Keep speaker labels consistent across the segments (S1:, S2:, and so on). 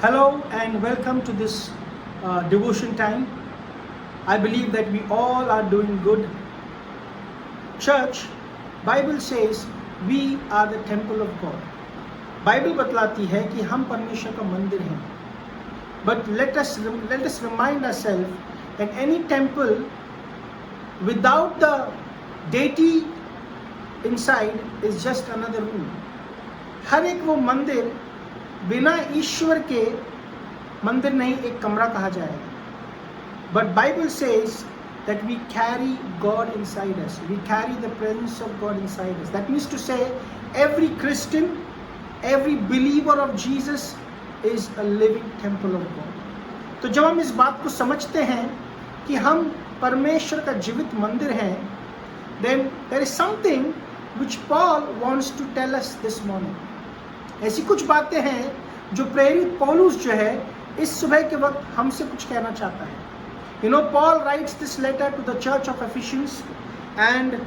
S1: Hello and welcome to this devotion time. I believe that we all are doing good. Church, Bible says we are the temple of God. Bible बतलाती है कि हम परमेश्वर का मंदिर हैं. But let us remind ourselves that any temple without the deity inside is just another room. हर एक वो मंदिर बिना ईश्वर के मंदिर नहीं, एक कमरा कहा जाएगा. But Bible says that we carry God inside us. We carry the presence of God inside us. That means to say every Christian, every believer of Jesus is a living temple of God. तो जब हम इस बात को समझते हैं कि हम परमेश्वर का जीवित मंदिर हैं, then there is something which Paul wants to tell us this morning. ऐसी कुछ बातें हैं जो प्रेरित पौलुस जो है इस सुबह के वक्त हमसे कुछ कहना चाहता है. You know, Paul writes this letter to the church of Ephesians, and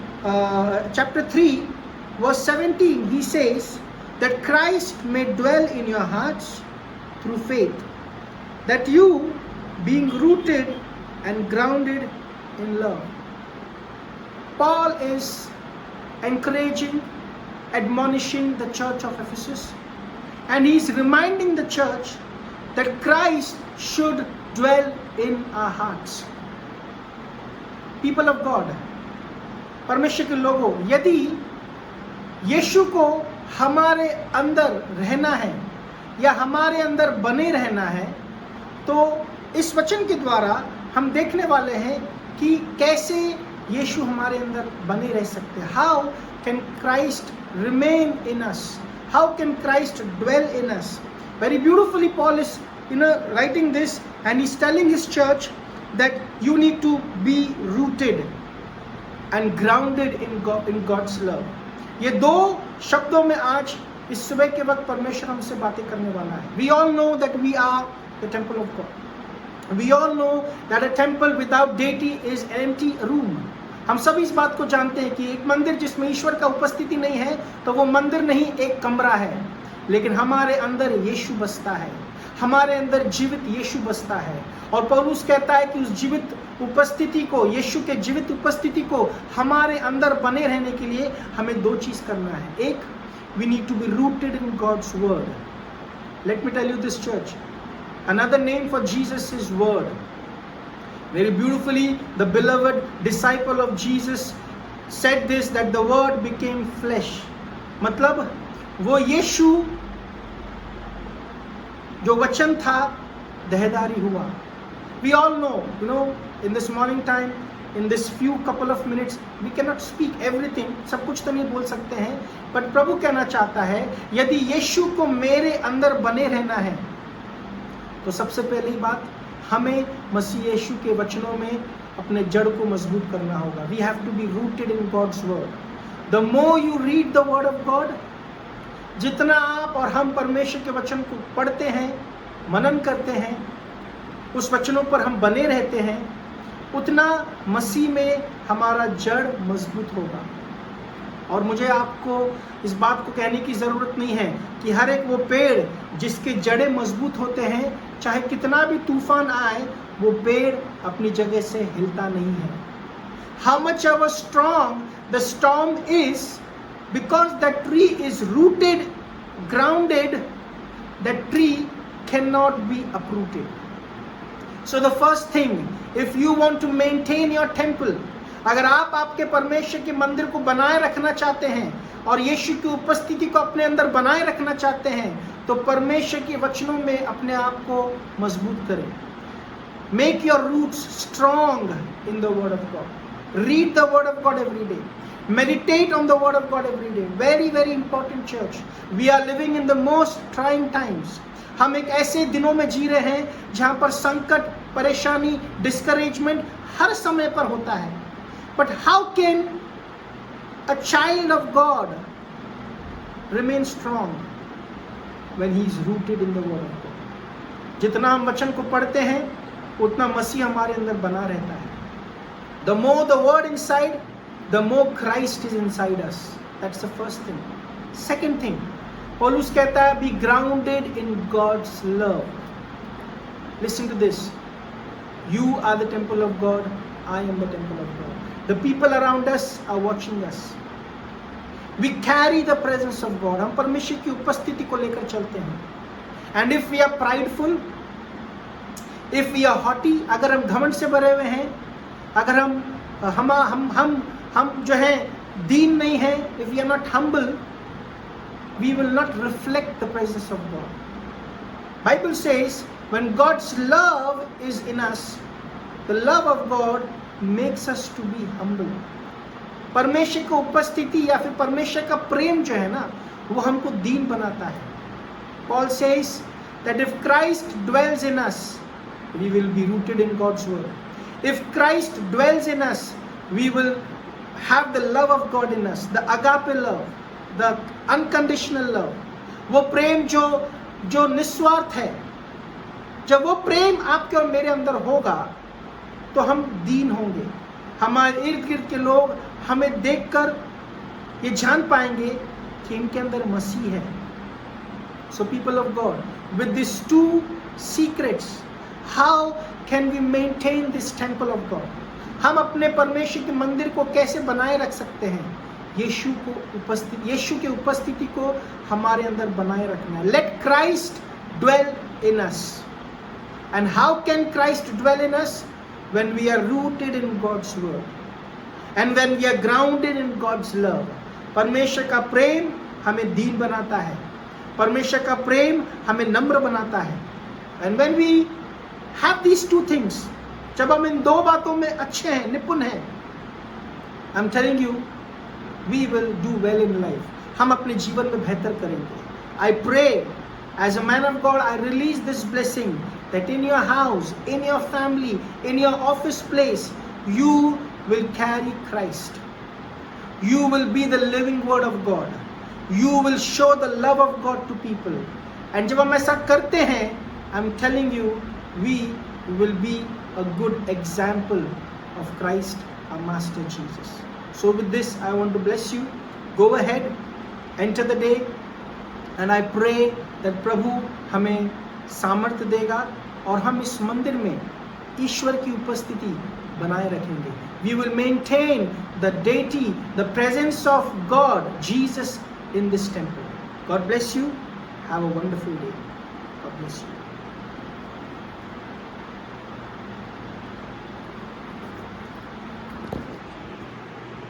S1: chapter 3 verse 17 he says that Christ may dwell in your hearts through faith, that you being rooted and grounded in love. Paul is encouraging, admonishing the church of Ephesus, and he is reminding the church that Christ should dwell in our hearts. People of God, परमेश्वर के लोगों, यदि यीशु को हमारे अंदर रहना है या हमारे अंदर बने रहना है, तो इस वचन के द्वारा हम देखने वाले हैं कि कैसे यीशु हमारे अंदर बने रह सकते हैं. How can Christ remain in us? How can Christ dwell in us? Very beautifully Paul is writing this, and he's telling his church that you need to be rooted and grounded in God's love. ये दो शब्दों में आज इस सुबह के वक्त परमेश्वर हमसे बातें करने वाला है. We all know that we are the temple of God. We all know that a temple without deity is an empty room. हम सभी इस बात को जानते हैं कि एक मंदिर जिसमें ईश्वर का उपस्थिति नहीं है तो वो मंदिर नहीं, एक कमरा है. लेकिन हमारे अंदर यीशु बसता है, हमारे अंदर जीवित यीशु बसता है. और पौलुस कहता है कि उस जीवित उपस्थिति को, यीशु के जीवित उपस्थिति को हमारे अंदर बने रहने के लिए हमें दो चीज करना है. एक, we need to be rooted in God's word. Let me tell you this, church, another name for Jesus is word. Very beautifully, the beloved disciple of Jesus said this, that the word became flesh. मतलब वो यीशु जो वचन था देहधारी हुआ. We all know, in this morning time, in this few couple of minutes, we cannot speak everything. सब कुछ तो नहीं बोल सकते हैं, but प्रभु कहना चाहता है यदि यीशु को मेरे अंदर बने रहना है तो सबसे पहली बात, हमें मसीह यीशु के वचनों में अपने जड़ को मजबूत करना होगा. We have to be rooted in God's word. The more you read the word of God, जितना आप और हम परमेश्वर के वचन को पढ़ते हैं, मनन करते हैं, उस वचनों पर हम बने रहते हैं, उतना मसीह में हमारा जड़ मजबूत होगा. और मुझे आपको इस बात को कहने की ज़रूरत नहीं है कि हर एक वो पेड़ जिसके जड़ें मजबूत होते हैं, चाहे कितना भी तूफान आए, वो पेड़ अपनी जगह से हिलता नहीं है. How much ever strong the storm is, because that tree is rooted, grounded, that tree cannot be uprooted. So the first thing, if you want to maintain your temple, अगर आप आपके परमेश्वर के मंदिर को बनाए रखना चाहते हैं और यीशु की उपस्थिति को अपने अंदर बनाए रखना चाहते हैं, तो परमेश्वर के वचनों में अपने आप को मजबूत करें. Make your roots strong in the word of God. Read the word of God every day. Meditate on the word of God every day. Very, very important, church. We are living in the most trying times. हम एक ऐसे दिनों में जी रहे हैं जहां पर संकट, परेशानी, डिस्करेजमेंट हर समय पर होता है. But how can a child of God remain strong when he is rooted in the word of God? जितना हम वचन को पढ़ते हैं उतना मसीह हमारे अंदर बना रहता है. The more the word inside, the more Christ is inside us. That's the first thing. Second thing, पौलुस कहता है, be grounded in God's love. Listen to this. You are the temple of God. I am the temple of God. The people around us are watching us. We carry the presence of God. हम परमेश्वर की उपस्थिति को लेकर चलते हैं. And if we are prideful, if we are haughty, अगर हम घमंड से भरे हुए हैं, अगर हम जो है दीन नहीं है, if we are not humble, we will not reflect the presence of God. Bible says, when God's love is in us, the love of God makes us to be humble. परमेश्वर की उपस्थिति या फिर परमेश्वर का प्रेम जो है ना, वो हमको दीन बनाता है. Paul says that if Christ dwells in us, we will be rooted in God's word. If Christ dwells in us, we will have the love of God in us, the agape love, the unconditional love. वो प्रेम जो निस्वार्थ है. जब वो प्रेम आपके और मेरे अंदर होगा तो हम दीन होंगे. हमारे इर्द गिर्द के लोग हमें देखकर ये जान पाएंगे कि इनके अंदर मसीह है. So people of God, with these two secrets, how can we maintain this temple of God? हम अपने परमेश्वर के मंदिर को कैसे बनाए रख सकते हैं? यीशु की उपस्थिति को हमारे अंदर बनाए रखना है. Let Christ dwell in us. And how can Christ dwell in us? When we are rooted in God's word. And when we are grounded in God's love. परमेश्वर का प्रेम हमें दीन बनाता है. परमेश्वर का प्रेम हमें नम्र बनाता है. And when we have these two things, जब हम इन दो बातों में अच्छे हैं, निपुण हैं, I'm telling you, we will do well in life. हम अपने जीवन में बेहतर करेंगे. I pray, as a man of God, I release this blessing that in your house, in your family, in your office place, you will carry Christ. You will be the living word of God. You will show the love of God to people. And जब हम ऐसा करते हैं, I'm telling you, we will be a good example of Christ, our Master Jesus. So with this, I want to bless you. Go ahead, enter the day, and I pray that प्रभु हमें सामर्थ्य देगा और हम इस मंदिर में ईश्वर की उपस्थिति बनाए रखेंगे. We will maintain the deity, the presence of God, Jesus, in this temple. God bless you. Have a wonderful day. God bless you.